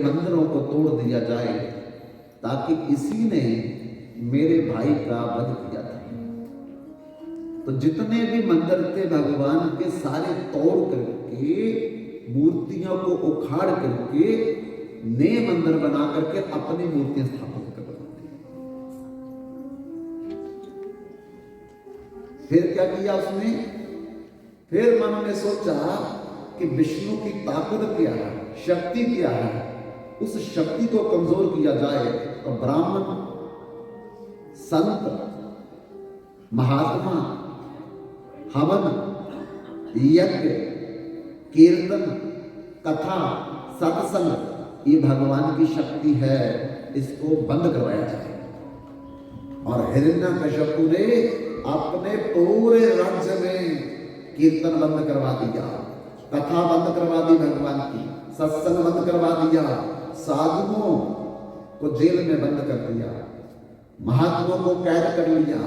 मंदिरों को तोड़ दिया जाए, ताकि इसी ने मेरे भाई का वध किया था। तो जितने भी मंदिर थे भगवान के सारे तोड़ करके, मूर्तियों को उखाड़ करके नए मंदिर बना करके अपनी मूर्तियां स्थापित कर दी। फिर क्या किया उसने? फिर मन ने सोचा कि विष्णु की ताकत क्या है, शक्ति क्या है, उस शक्ति को कमजोर किया जाए। तो ब्राह्मण, संत, महात्मा, हवन, यज्ञ, कीर्तन, कथा, सत्संग, ये भगवान की शक्ति है, इसको बंद करवाया जाए। और हिरण्यकश्यपु ने अपने पूरे राज्य में कीर्तन बंद करवा दिया, कथा बंद करवा दी भगवान की, सत्संग बंद करवा दिया, साधुओं को जेल में बंद कर दिया, महात्माओं को कैद कर लिया।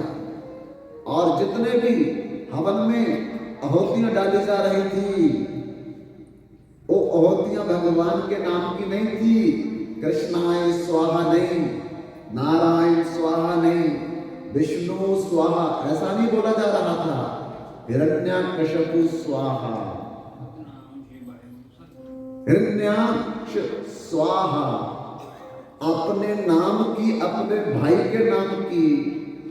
और जितने भी हवन में आहुतियां डाली जा रही थी, वो आहुतियां भगवान के नाम की नहीं थी। कृष्णाय स्वाहा नहीं, नारायण स्वाहा नहीं, विष्णु स्वाहा ऐसा नहीं बोला जा रहा था। हिरण्यकश्यपु स्वाहा, हिरण्याक्ष स्वाहा, अपने नाम की, अपने भाई के नाम की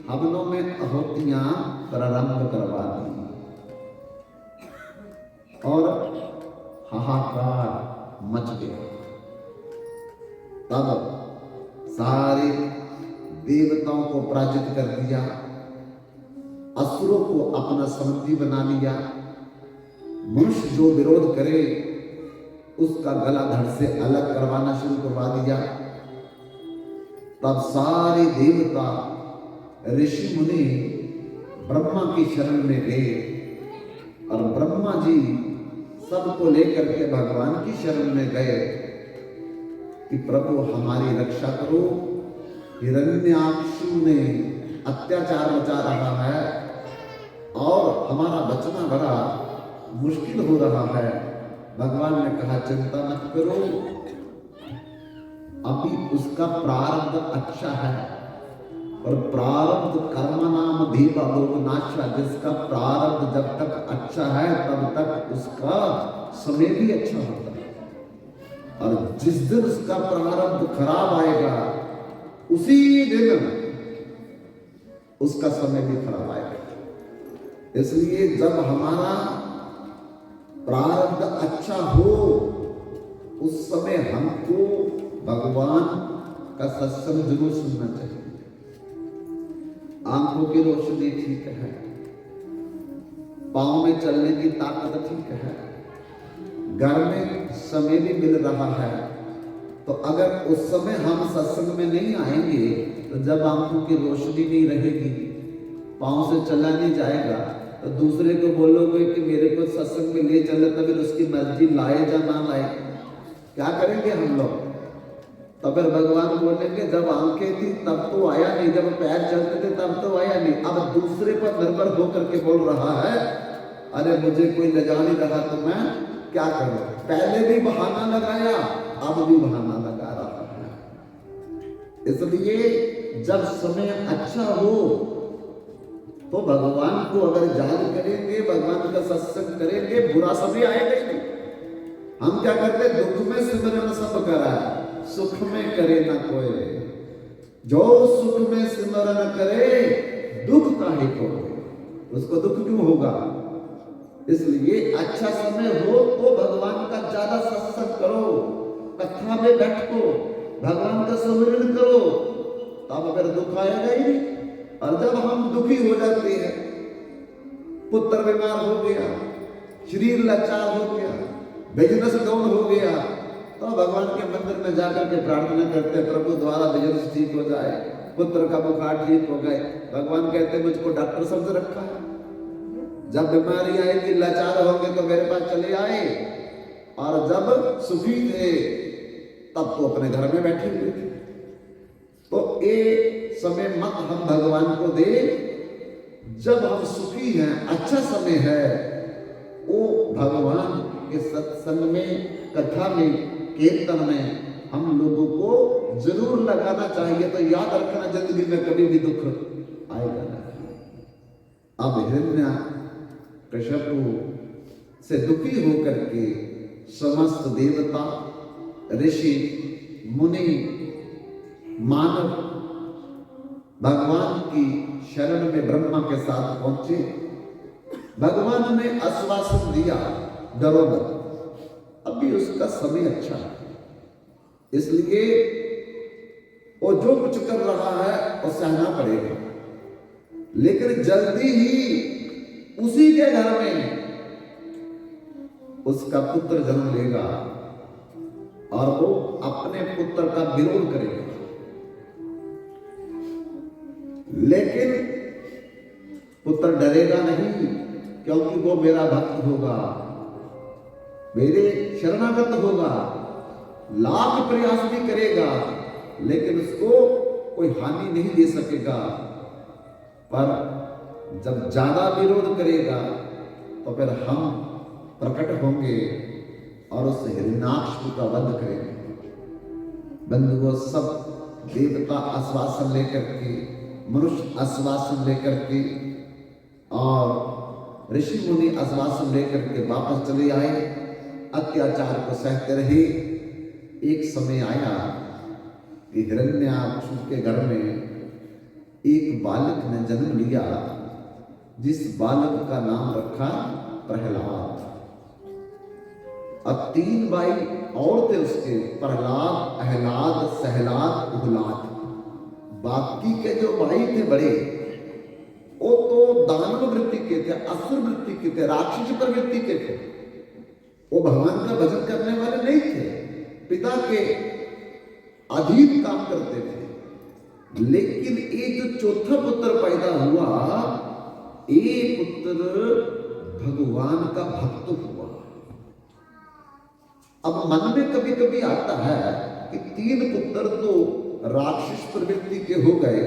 हवनों में आहुतियां प्रारंभ करवा दी। और हाहाकार मच गया। तब सारे देवताओं को पराजित कर दिया, असुरों को अपना संगी बना लिया। मनुष्य जो विरोध करे उसका गला धड़ से अलग करवाना शुरू करवा दिया। तब सारे देवता, ऋषि मुनि ब्रह्मा की शरण में गए, और ब्रह्मा जी सबको लेकर के भगवान की शरण में गए कि प्रभु हमारी रक्षा करो, हिरण्याक्षु ने अत्याचार मचा रहा है और हमारा बचना बड़ा मुश्किल हो रहा है। भगवान ने कहा चिंता मत करो, अभी उसका प्रारब्ध अच्छा है, और प्रारब्ध कर्म नाम धीवा लोक नाशा, जिसका प्रारब्ध जब तक अच्छा है तब तक उसका समय भी अच्छा होता है, और जिस दिन उसका प्रारब्ध खराब आएगा उसी दिन उसका समय भी खराब आएगा। इसलिए जब हमारा प्रारब्ध अच्छा हो उस समय हमको भगवान का सत्संग जरूर सुनना चाहिए। आंखों की रोशनी ठीक है, पांव में चलने की ताकत ठीक है, घर में समय भी मिल रहा है, तो अगर उस समय हम सत्संग में नहीं आएंगे तो जब आंखों की रोशनी नहीं रहेगी, पांव से चला नहीं जाएगा, तो दूसरे को बोलोगे कि मेरे को सत्संग में ले चले, तो फिर उसकी मर्जी लाए या ना लाए, क्या करेंगे हम लोग? तो फिर भगवान बोलेंगे जब आंखें थी तब तो आया नहीं, जब पैर चलते थे तब तो आया नहीं। अब दूसरे पर निर्भर होकर के बोल रहा है, अरे मुझे कोई ले जा नहीं रहा तो मैं क्या करूं? पहले भी बहाना लगाया, अब भी बहाना लगा रहा है। इसलिए जब समय अच्छा हो तो भगवान को अगर याद करेंगे, भगवान का सत्संग करेंगे, बुरा समय आएगा ही नहीं। हम क्या करते? दुख में सिमरन सब करा, सुख में करे ना कोई, जो सुख में सिमरन करे दुख काहे को, उसको दुख क्यों होगा? इसलिए अच्छा समय हो तो भगवान का ज्यादा सत्संग करो, कथा में बैठो, भगवान का स्मरण करो, तब अगर दुख आएगा ही नहीं। और जब हम दुखी हो जाते हैं, पुत्र बीमार हो गया, शरीर लाचार हो गया, बिजनेस डाउन हो गया, तो भगवान के मंदिर में जाकर के प्रार्थना करते हैं, प्रभु द्वारा बिजनेस ठीक हो जाए, पुत्र का बुखार ठीक हो गए। भगवान कहते हैं मुझको डॉक्टर समझ रखा है, जब बीमारी आएगी, लाचार होंगे तो मेरे पास चले आए, और जब सुखी थे तब तो अपने घर में बैठे हुए थे। तो ये समय मत हम भगवान को दे, जब हम सुखी हैं, अच्छा समय है, वो भगवान के सत्संग में, कथा में, कीर्तन में हम लोगों को जरूर लगाना चाहिए। तो याद रखना, जिंदगी में कभी भी दुख आएगा नहीं। अब हिरण्यकशिपु से दुखी होकर के समस्त देवता, ऋषि, मुनि, मानव भगवान की शरण में ब्रह्मा के साथ पहुंचे। भगवान ने आश्वासन दिया, डरो मत, अभी उसका समय अच्छा है, इसलिए वो जो कुछ कर रहा है वो सहना पड़ेगा, लेकिन जल्दी ही उसी के घर में उसका पुत्र जन्म लेगा और वो अपने पुत्र का विरोध करेगा। लेकिन पुत्र डरेगा नहीं, क्योंकि वो मेरा भक्त होगा, मेरे शरणागत होगा, लाख प्रयास भी करेगा, लेकिन उसको कोई हानि नहीं दे सकेगा। पर जब ज्यादा विरोध करेगा तो फिर हम प्रकट होंगे और उस हिरण्याक्ष का वध करेंगे। बंधुओं, सब देवता आश्वासन लेकर के, मनुष्य आश्वासन लेकर के और ऋषि मुनि आश्वासन लेकर के वापस चले आए। अत्याचार को सहते रहे। एक समय आया कि हिरण्याक्ष के घर में एक बालक ने जन्म लिया, जिस बालक का नाम रखा प्रहलाद। अब 3 भाई और थे उसके, प्रहलाद, अहलाद, सहलाद, उहलाद। बाकी के जो भाई थे बड़े, वो तो दानव वृत्ति के थे, असुर वृत्ति के थे, राक्षस प्रवृत्ति के थे। वो भगवान का भजन करने वाले नहीं थे, पिता के अधीन काम करते थे। लेकिन एक जो चौथा पुत्र पैदा हुआ, ये पुत्र भगवान का भक्त हुआ। अब मन में कभी कभी आता है कि 3 पुत्र तो राक्षस प्रवृत्ति के हो गए,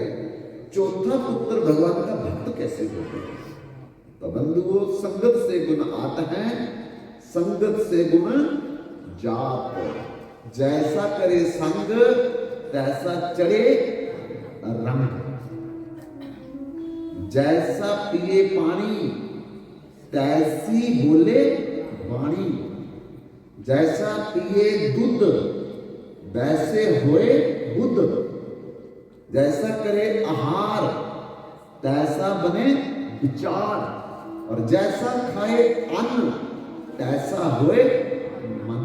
चौथा पुत्र भगवान का भक्त कैसे हो गए? तो बंधुओं, संगत से गुण आते हैं, संगत से गुण जात। जैसा करे संग तैसा चढ़े रंग, जैसा पिए पानी तैसी बोले वाणी, जैसा पिए दूध वैसे होए बुद्ध, जैसा करे आहार तैसा बने विचार, और जैसा खाए अन्न तैसा होए मन।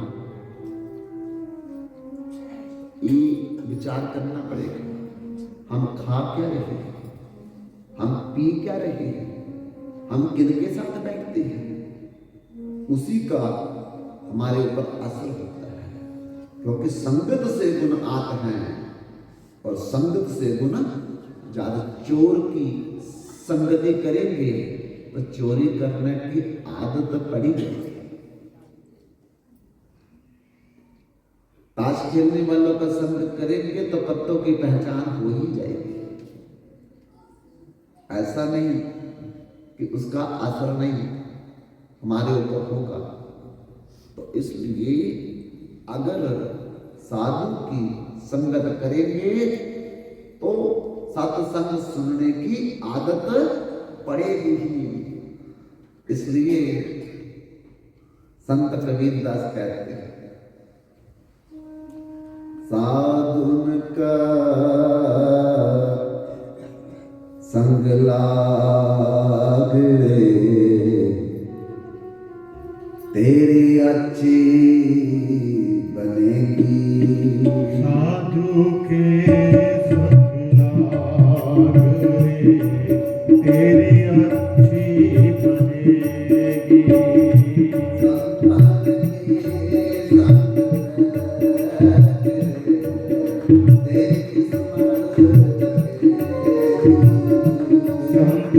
ये विचार करना पड़ेगा, हम खा क्या रहे हैं, हम पी क्या रहे हैं, हम किनके साथ बैठते हैं, उसी का हमारे ऊपर असर होता है। क्योंकि संगत से गुण आते हैं और संगत से गुण ज्यादा। चोर की संगति करेंगे तो चोरी करने की आदत पड़ी जाएगी। ताश खेलने वालों का संग करेंगे तो पत्तों की पहचान हो ही जाएगी। ऐसा नहीं कि उसका असर नहीं हमारे ऊपर होगा। तो इसलिए अगर साधु की संगत करेंगे तो सत्संग सुनने की आदत पड़ेगी ही। इसलिए संत कबीरदास कहते हैं, साधुन का संग लाग रे, तेरी अच्छी बनेगी। साधु के संग लाग रे, तेरी अच्छी बनेगी। संत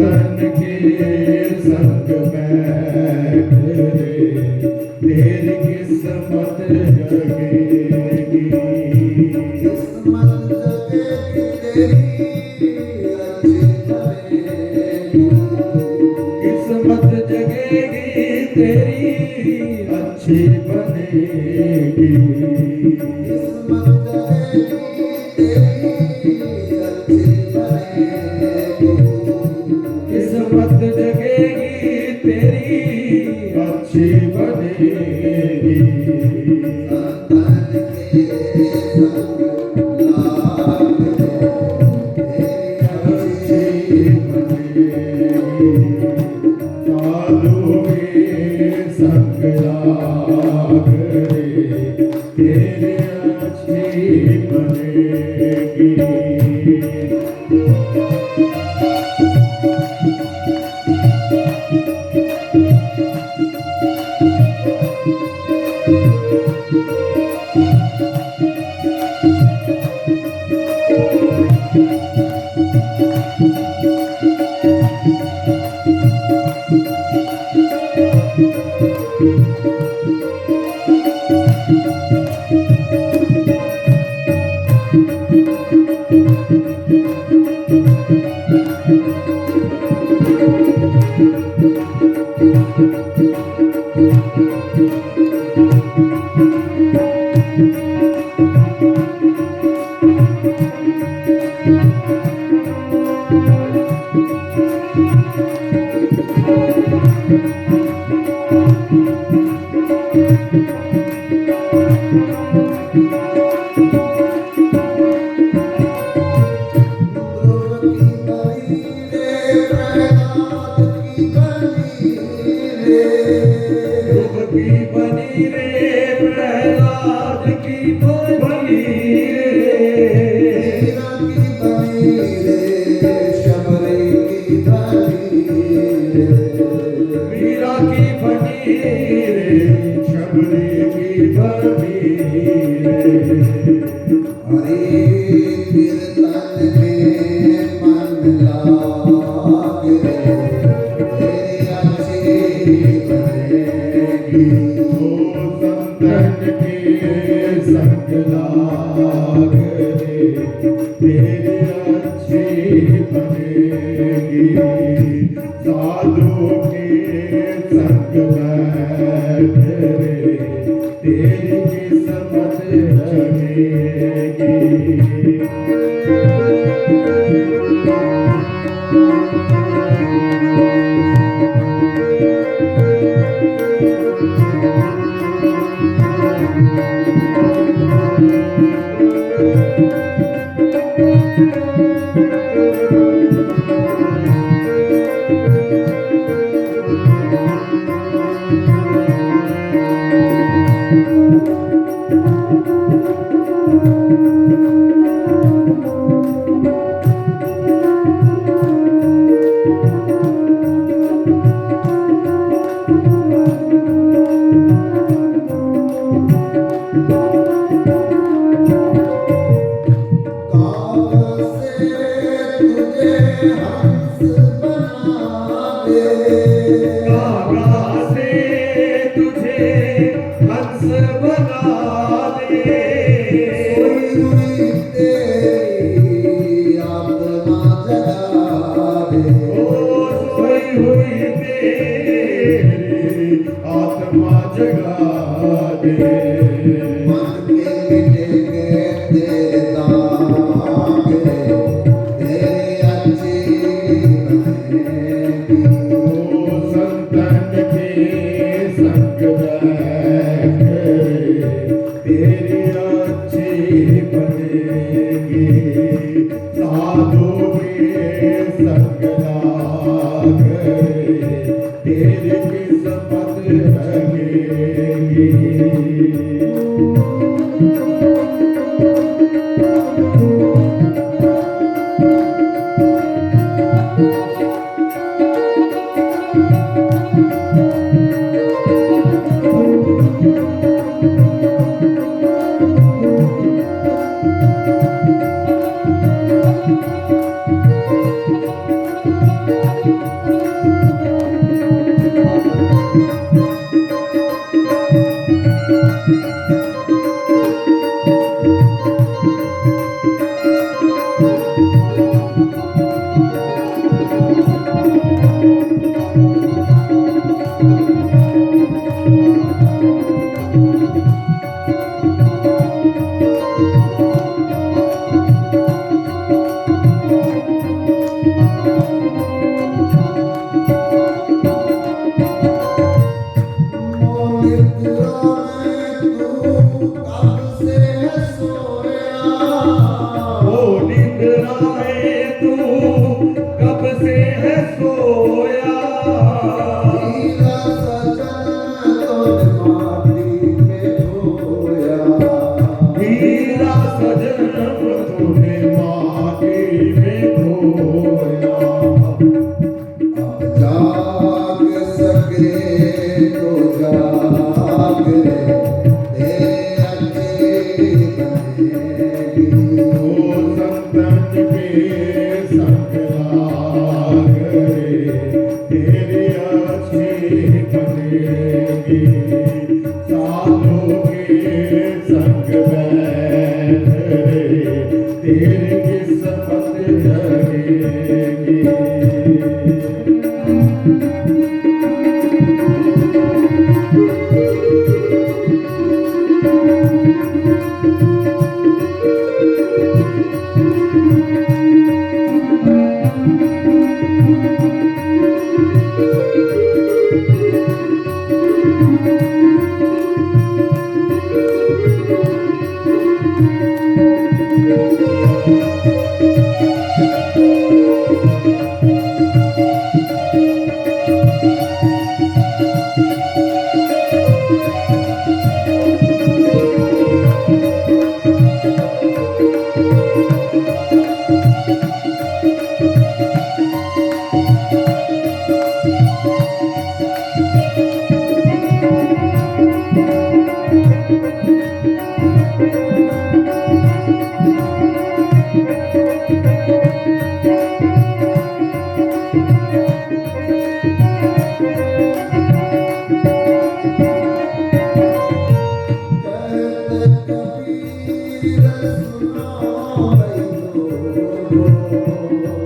Thank you.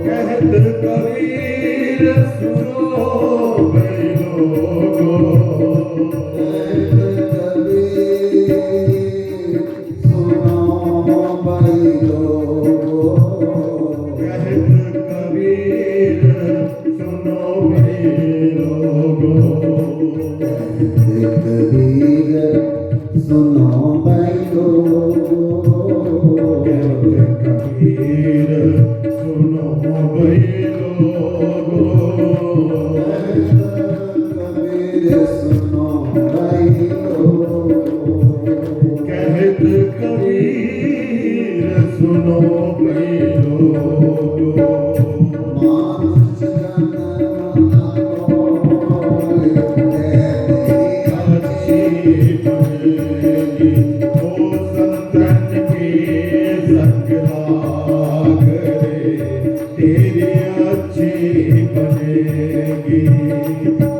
कहत कबीर सुनो भाई लोगो कहत कबीर सुनो भाई लोगो सुनो भाई लोगो कहत कबीर सुनो भाई लोगो कबीर सुनो भाई लोगो कहत कबीर सुनो भाई लोगो मानुष जन्म अच्छी बनेगी ओ संतन के संग लाग रे तेरी अच्छी बनेगी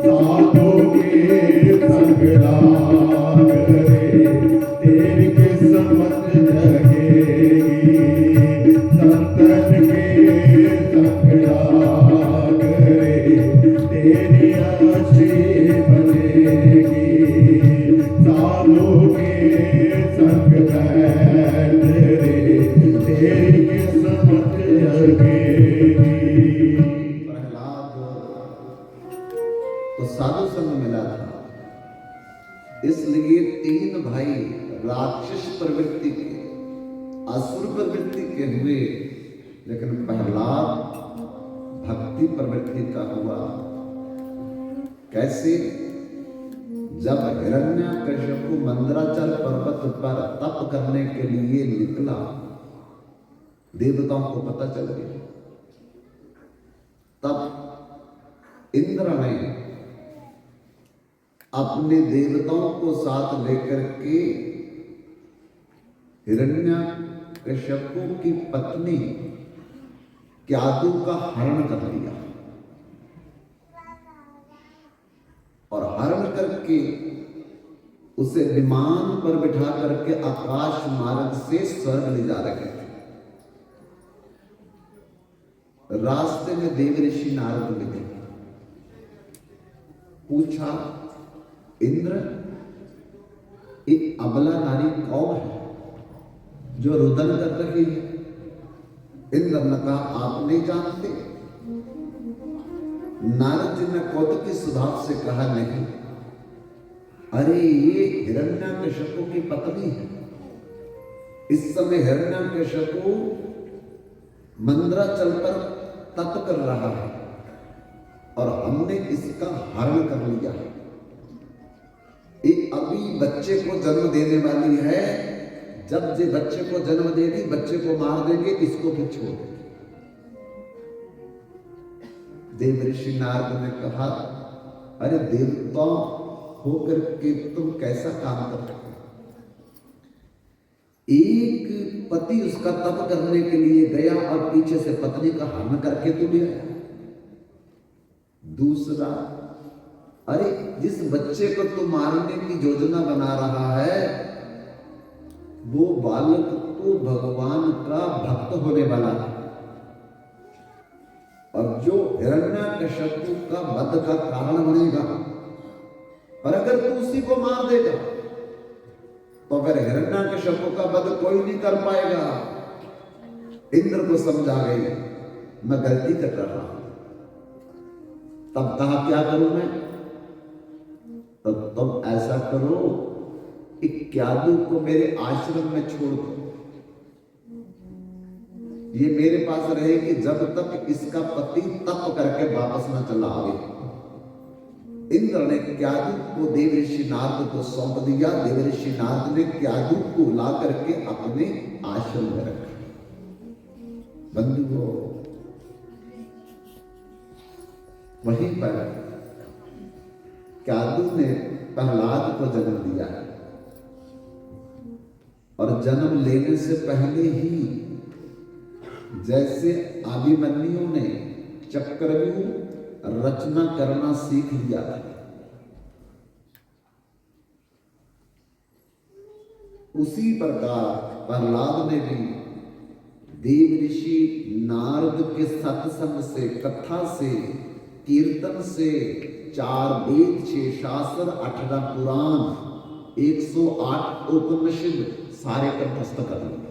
साधु के संग लाग रे तेरी किस्मत जगेगी संतन के संग लाग रे तेरी अच्छी बनेगी साधु के संग बैठ रे तेरी किस्मत जगेगी। प्रहलाद तो साधु संग मिला था, इसलिए तीन भाई राक्षस प्रवृत्ति के, असुर प्रवृत्ति के हुए, लेकिन प्रहलाद भक्ति प्रवृत्ति का हुआ। कैसे? जब हिरण्यकश्यपु मंदराचल पर्वत पर तप करने के लिए निकला, देवताओं को पता चल गया। तब इंद्र ने अपने देवताओं को साथ लेकर के हिरण्यकश्यपु की पत्नी क्यादु का हरण कर लिया और हरण करके उसे विमान पर बिठा करके आकाश मार्ग से स्वर्ग ले जा रहे थे। रास्ते में देव ऋषि नारद मिले, पूछा, इंद्र, एक अबला नारी कौन है जो रुदन कर रही है? इंद्र ने कहा, आप नहीं जानते? नारद जी ने कौतुकी सुभाव से कहा, नहीं। अरे ये हिरण्यकश्यपु की पत्नी है। इस समय हिरण्यकश्यपु मंदराचल पर तप कर रहा है और हमने इसका हरण कर लिया है। ये अभी बच्चे को जन्म देने वाली है। जब ये बच्चे को जन्म देगी, बच्चे को मार देंगे, इसको भी छोड़ देंगे। देव ऋषि नारद ने कहा, अरे देवता होकर के तुम कैसा काम कर रहे हो? एक पति उसका तप करने के लिए गया और पीछे से पत्नी का हरण करके तो ले आया। दूसरा, अरे जिस बच्चे को तू मारने की योजना बना रहा है, वो बालक तो भगवान का भक्त होने वाला है और जो हिरण्यकश्यपु का वध का कारण बनेगा। पर अगर तू उसी को मार देगा तो फिर हिरण्यकश्यपु का वध कोई नहीं कर पाएगा। इंद्र को समझा गई, मैं गलती कर रहा हूं। तब कहा, क्या करूं मैं? तो तुम ऐसा करो, क्यादु को मेरे आश्रम में छोड़ दो। ये मेरे पास रहेगी जब तक इसका पति तप करके वापस न चला आवे। इंद्र ने क्यादू को देव ऋषि नारद को सौंप दिया। देव ऋषि नारद ने क्यादू को ला करके अपने आश्रम में रखा। बंधुओं, वहीं पर क्यादू ने प्रहलाद को जन्म दिया और जन्म लेने से पहले ही जैसे अभिमन्यु ने चक्रव्यूह रचना करना सीख लिया, उसी प्रकार प्रहलाद ने भी देव ऋषि नारद के सत्संग से, कथा से, कीर्तन से 4 वेद, 6 शास्त्र, 18 पुराण, 108 उपनिषद सारे कंठस्थ कर लिए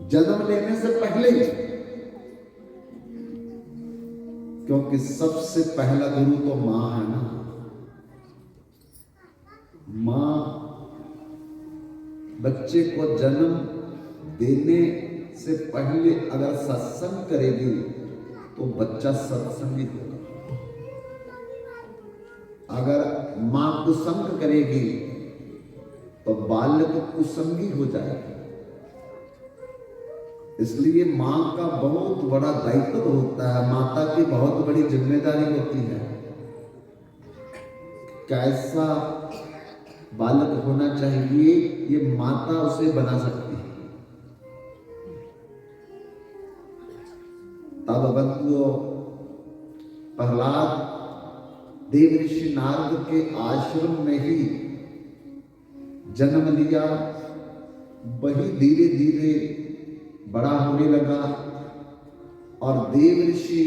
जन्म लेने से पहले ही। क्योंकि सबसे पहला गुरु तो मां है ना। मां बच्चे को जन्म देने से पहले अगर सत्संग करेगी तो बच्चा सत्संगी होगा। अगर मां कुसंग करेगी तो बालक कुसंगी हो जाएगा। इसलिए मां का बहुत बड़ा दायित्व होता है, माता की बहुत बड़ी जिम्मेदारी होती है। कैसा बालक होना चाहिए ये माता उसे बना सकती है। तब बंधुओं, प्रहलाद देव ऋषि नारद के आश्रम में ही जन्म लिया। वही धीरे धीरे बड़ा होने लगा और देव ऋषि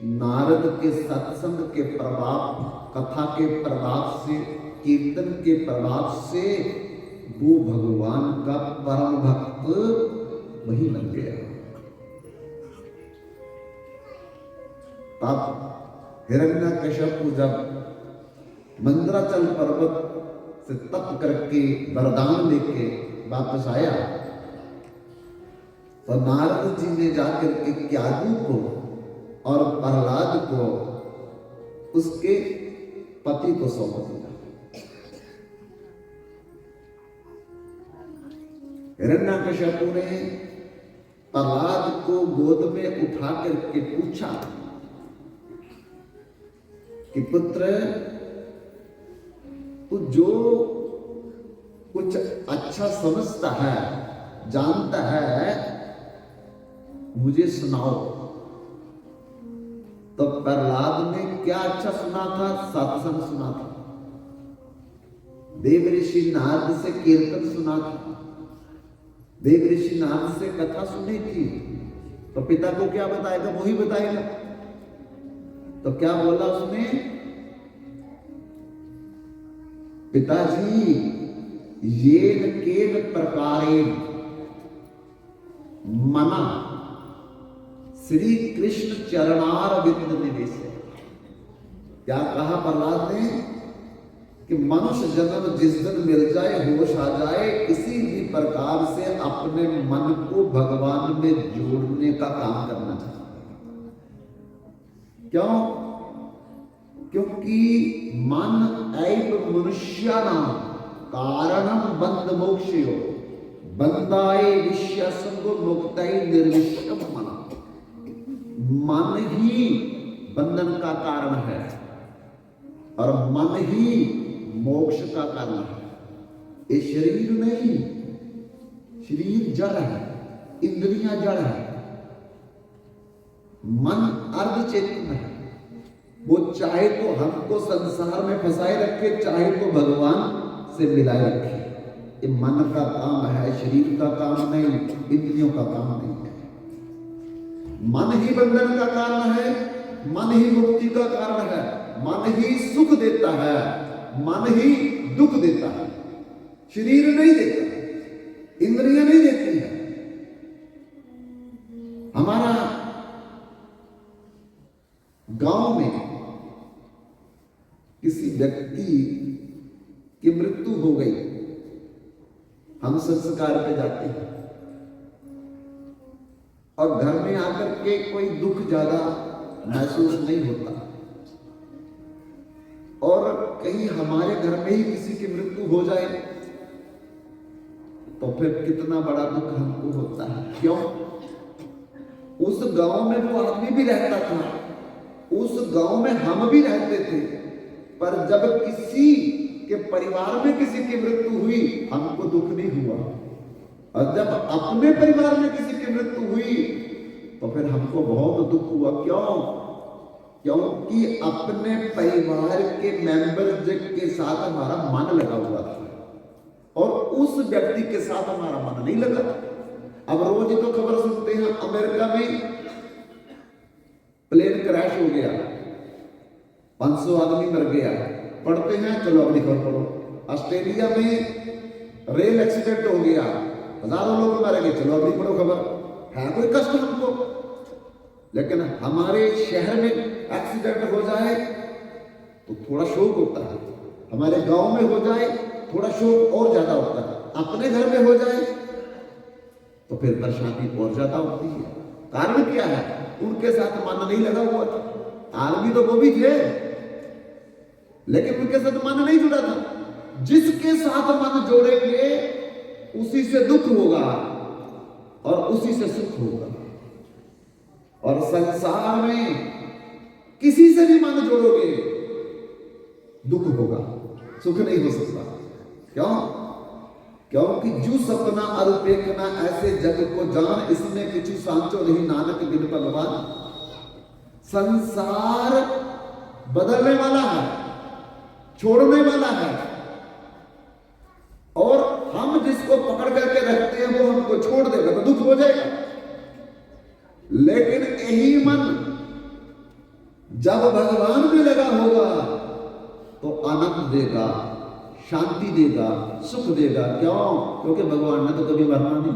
नारद के सत्संग के प्रभाव, कथा के प्रभाव से, कीर्तन के प्रभाव से वो भगवान का परम भक्त वही बन गया। तब हिरण्यकश्यप जब मंदराचल पर्वत से तप करके वरदान लेके वापस आया तो नारद जी ने जाकर के क्यादू को और प्रहलाद को उसके पति को सौंप दिया। हिरण्यकश्यप ने प्रहलाद को गोद में उठा करके पूछा कि पुत्र, तू जो कुछ अच्छा समझता है, जानता है, मुझे सुनाओ। तो प्रहलाद ने क्या अच्छा सुना था? सत्संग सुना था, देव ऋषि नारद से कीर्तन सुना था, देव ऋषि नारद से कथा सुनी थी। तो पिता को क्या बताएगा? वो ही बताएगा। तो क्या बोला उसने? पिताजी, येन केन प्रकारेण मना श्री कृष्ण चरणार विंद निवेश। क्या कहा प्रहलाद ने कि मनुष्य जन्म जिस दिन मिल जाए, होश आ जाए, किसी भी प्रकार से अपने मन को भगवान में जोड़ने का काम करना चाहिए। क्यों? क्योंकि मन ऐव मनुष्याणां कारणम बंध मोक्षयो बंधाए विषय संग मुक्तये निर्विषयम मना। मन ही बंधन का कारण है और मन ही मोक्ष का कारण है। ये शरीर नहीं, शरीर जड़ है, इंद्रियां जड़ है, मन अर्ध चेतन है। वो चाहे तो हमको संसार में फंसाए रखे, चाहे तो भगवान से मिलाए रखे। ये मन का काम है, शरीर का काम नहीं, इंद्रियों का काम नहीं है। मन ही बंधन का कारण है, मन ही मुक्ति का कारण है, मन ही सुख देता है, मन ही दुख देता है। शरीर नहीं देता, इंद्रियां नहीं देती है। हमारा गांव में किसी व्यक्ति की मृत्यु हो गई, हम संस्कार पे जाते हैं और घर में आकर के कोई दुख ज्यादा महसूस नहीं होता। और कहीं हमारे घर में ही किसी की मृत्यु हो जाए तो फिर कितना बड़ा दुख हमको होता है। क्यों? उस गांव में वो आदमी भी रहता था, उस गांव में हम भी रहते थे, पर जब किसी के परिवार में किसी की मृत्यु हुई हमको दुख नहीं हुआ, और जब अपने परिवार में किसी की मृत्यु हुई तो फिर हमको बहुत दुख हुआ। क्यों? क्योंकि अपने परिवार के मेंबर्स के साथ हमारा मन लगा हुआ था और उस व्यक्ति के साथ हमारा मन नहीं लगा। अब रोज तो खबर सुनते हैं अमेरिका में प्लेन क्रैश हो गया, 500 आदमी मर गया, पढ़ते हैं चलो अगली खबर पढ़ो। ऑस्ट्रेलिया में रेल एक्सीडेंट हो गया, हजारों लोग मर गए, चलो अगली पढ़ो खबर। है कोई कष्ट हमको, लेकिन हमारे शहर में एक्सीडेंट हो जाए तो थोड़ा शोक होता है, हमारे गांव में हो जाए थोड़ा शोक और ज्यादा होता है, अपने घर में हो जाए तो फिर परेशानी और ज्यादा होती है। कारण क्या है? उनके साथ मन नहीं लगा हुआ था। आर्मी तो वो भी थे लेकिन उनके साथ मन नहीं जुड़ा था। जिसके साथ मन जोड़ेंगे उसी से दुख होगा और उसी से सुख होगा। और संसार में किसी से भी मन जोड़ोगे दुख होगा, सुख नहीं हो सकता। क्यों? क्योंकि जो सपना अरुपेखना ऐसे जग को जान, इसमें किछु सांचो नहीं नानक बिन भगवान। संसार बदलने वाला है, छोड़ने वाला है, और हम जिसको पकड़ करके रखते हैं वो हमको छोड़ देगा तो दुख हो जाएगा। लेकिन यही मन जब भगवान में लगा होगा तो आनंद देगा, शांति देगा, सुख देगा। क्यों? क्योंकि भगवान ने तो कभी मरना नहीं,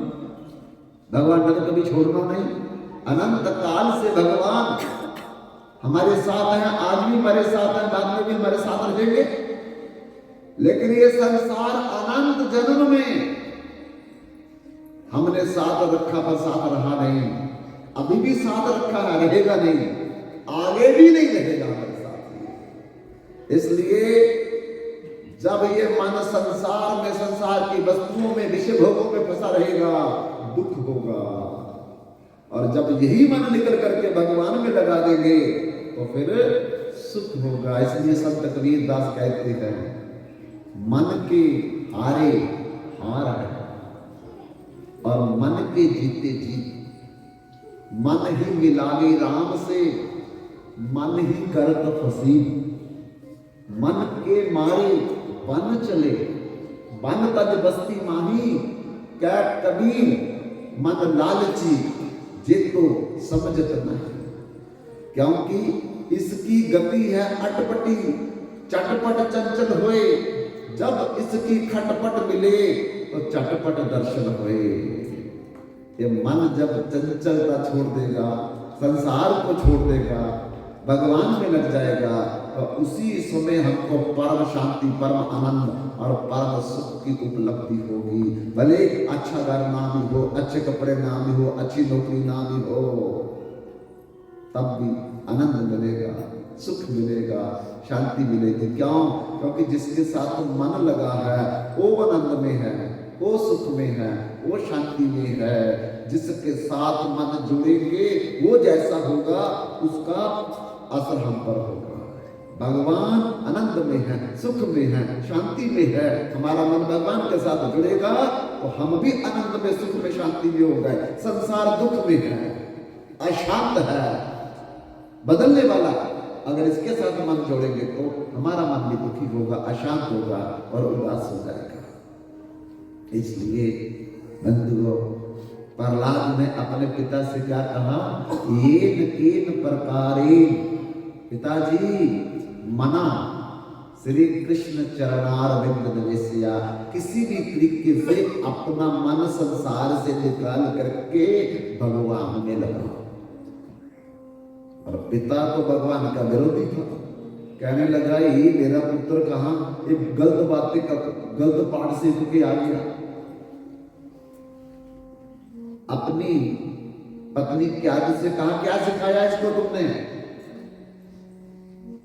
भगवान ने तो कभी छोड़ना नहीं। अनंत काल से भगवान हमारे साथ हैं, आज भी हमारे साथ हैं, बाद में भी हमारे साथ रहेंगे। लेकिन ये संसार अनंत जन्म में हमने साथ रखा पर साथ रहा नहीं, अभी भी साथ रखा है, रहेगा नहीं, आगे भी नहीं रहेगा हमारे साथ। इसलिए जब ये मन संसार में, संसार की वस्तुओं में, विषय भोगों में फंसा रहेगा दुख होगा, और जब यही मन निकल करके भगवान में लगा देंगे तो फिर सुख होगा। इसलिए संत कबीर दास कहते हैं मन के हारे हार है और मन के जीते जीत। मन ही मिलावे राम से, मन ही करत फसी। मन के मारे बन चले, बन तज बस्ती माही। क्या कबीर मन लालची जे तो समझत नहीं। क्योंकि इसकी गति है अटपटी, चटपट चंचल होए। जब इसकी खटपट मिले तो चटपट दर्शन होए। ये मन जब चंचलता छोड़ देगा, संसार को छोड़ देगा, भगवान में लग जाएगा तो उसी समय हमको परम शांति, परम आनंद और परम सुख की उपलब्धि होगी। भले अच्छा घर ना भी हो, अच्छे कपड़े ना भी हो, अच्छी नौकरी ना भी हो, तब भी आनंद मिलेगा, सुख मिलेगा, शांति मिलेगी। क्यों? क्योंकि जिसके साथ मन लगा है वो आनंद में है, वो सुख में है, वो शांति में है। जिसके साथ मन जुड़ेंगे वो जैसा होगा उसका असर हम पर होगा। भगवान आनंद में है, सुख में है, शांति में है। हमारा मन भगवान के साथ जुड़ेगा तो हम भी आनंद में, सुख में, शांति में हो गए। संसार दुख में है, अशांत है, बदलने वाला। अगर इसके साथ मन जोड़ेंगे तो हमारा मन भी दुखी होगा, अशांत होगा और उदास हो जाएगा। इसलिए बंधुओं, प्रहलाद ने अपने पिता से क्या कहा? येन केन प्रकारेण, पिताजी मना श्री कृष्ण चरणारविंद निवेशया। किसी भी तरीके से अपना मन संसार से निकाल करके भगवान में लगाओ। और पिता तो भगवान का विरोधी था, कहने लगा ये मेरा पुत्र कहाँ एक गलत बातें का गलत पाठ सीख के आ गया। अपनी पत्नी क्यादु से कहा, क्या सिखाया इसको तुमने?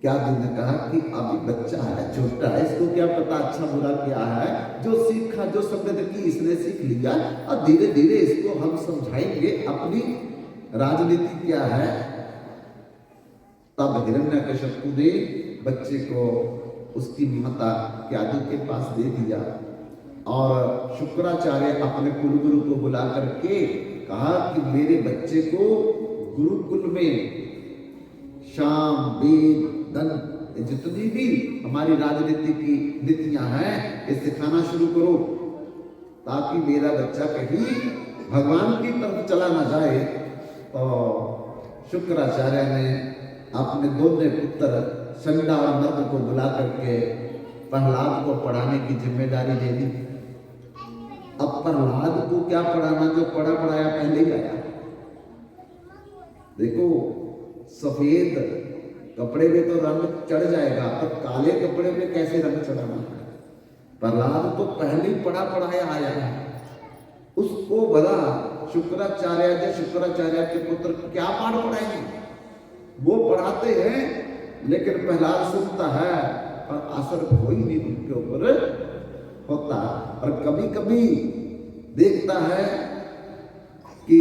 क्यादु ने कहा कि अभी बच्चा है, छोटा है, इसको क्या पता अच्छा बुरा क्या है। जो सीखा, जो संगत की इसने सीख लिया, और धीरे धीरे इसको हम समझाएंगे अपनी राजनीति क्या है। तब हिरण्यकशिपु ने बच्चे को उसकी माता क्यादु के पास दे दिया, और शुक्राचार्य अपने कुलगुरु को बुला करके कहा कि मेरे बच्चे को गुरुकुल में शाम, वेद, धन, जितनी भी हमारी राजनीति की नीतियां हैं, ये सिखाना शुरू करो, ताकि मेरा बच्चा कहीं भगवान की तरफ चला ना जाए। तो शुक्राचार्य ने अपने दोनों पुत्र संडा और मर्द को बुला करके प्रहलाद को पढ़ाने की जिम्मेदारी दे दी। अब प्रहलाद को क्या पढ़ाना, जो पढ़ा पढ़ाया पहले ही आया। देखो, सफेद कपड़े में तो रंग चढ़ जाएगा, पर काले कपड़े में कैसे रंग चढ़ाना है? प्रहलाद तो पहले ही पढ़ा पढ़ाया आया है। उसको भला शुक्राचार्य के पुत्र क्या पाठ पढ़ाएंगे? वो पढ़ाते हैं, लेकिन प्रहलाद सुनता है, पर असर कोई नहीं उनके ऊपर होता। और कभी कभी देखता है कि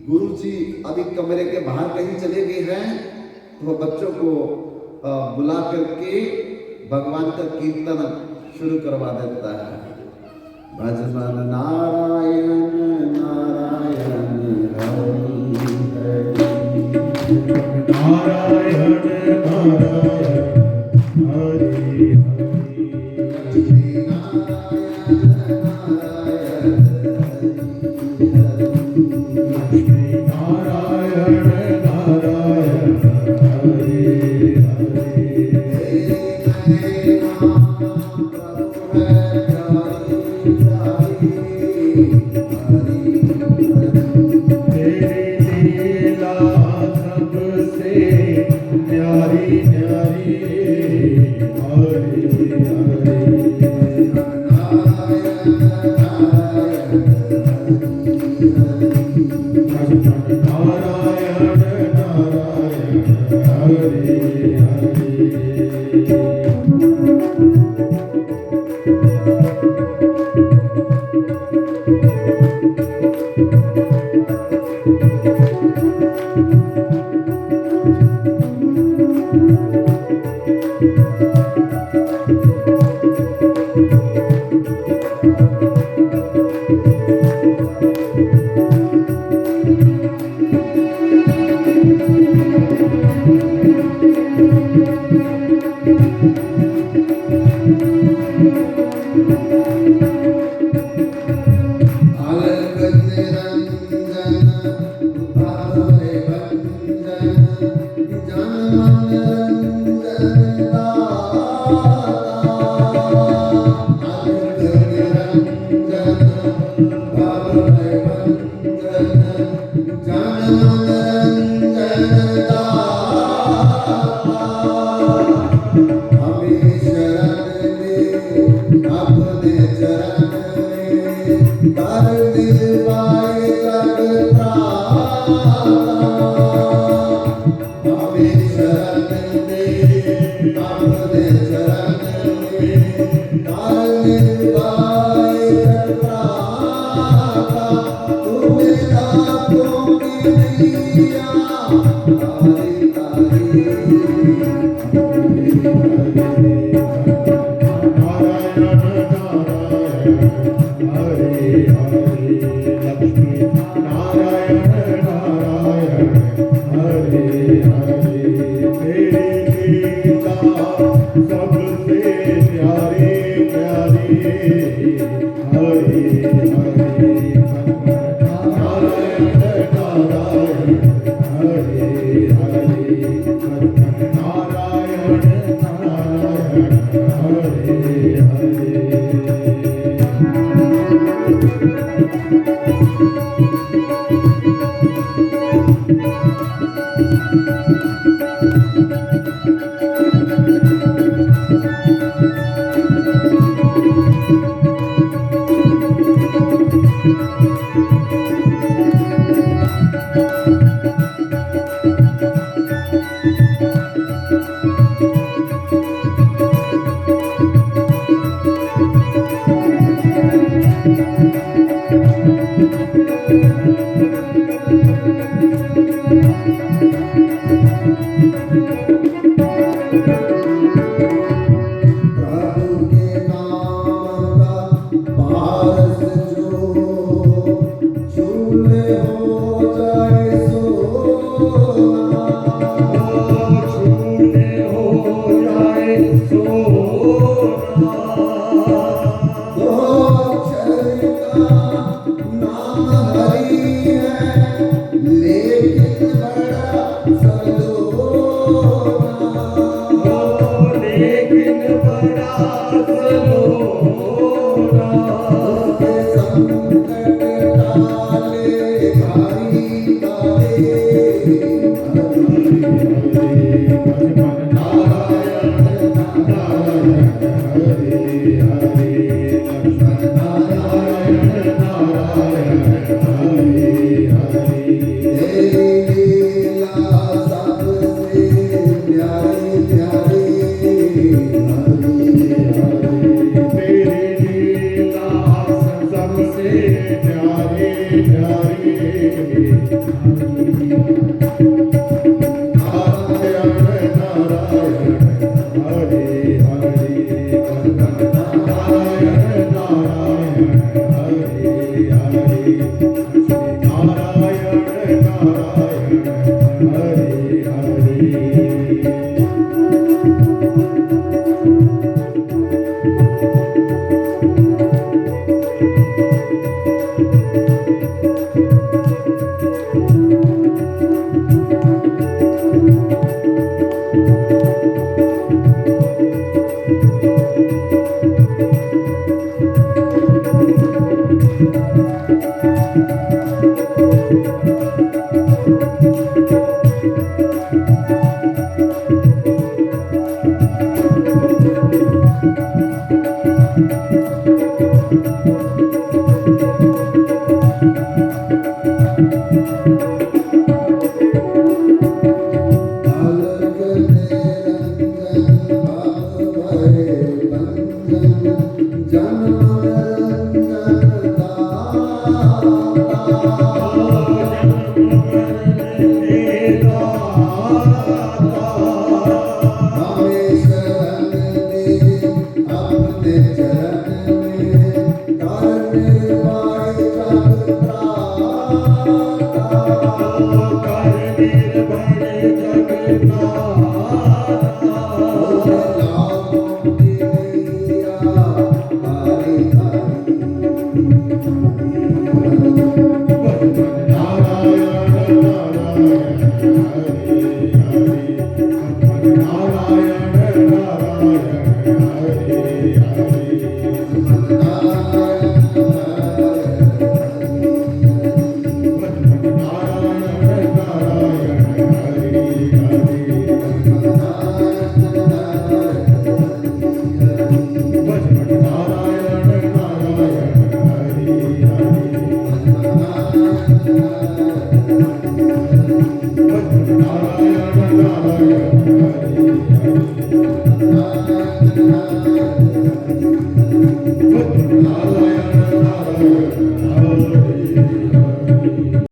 गुरुजी अभी कमरे के बाहर कहीं चले गए हैं, तो वो बच्चों को बुला करके भगवान का कीर्तन शुरू करवा देता है। भजन नारायण नारायण हरि हरि, नारायण नारायण हरि हरि, लक्ष्मी नारायण नारायण हरि तेरी लीला सबसे न्यारी न्यारी प्रभु के नाम का पारस जो झूले हो जाए सोना, झूले हो जाए सोना, दो अक्षर का नाम हरि है, लेकिन बड़ा सलोना, लेकिन बड़ा सलोना, उसके संकट टाले भारी काले, तेरी लीला सबसे प्यारी प्यारी, तेरी लीला सबसे प्यारी प्यारी, नारायण नारायण हरे हरे, नारायण नारायण हरे हरे, नारायण नारायण हरे हरे। अलग निरंजन भाव भरे बंधन, जन्म रंजन हमें शरण दे अपने चरण में, कर निर्वाण जग त्राता, नारायण नारायण हरे हरे।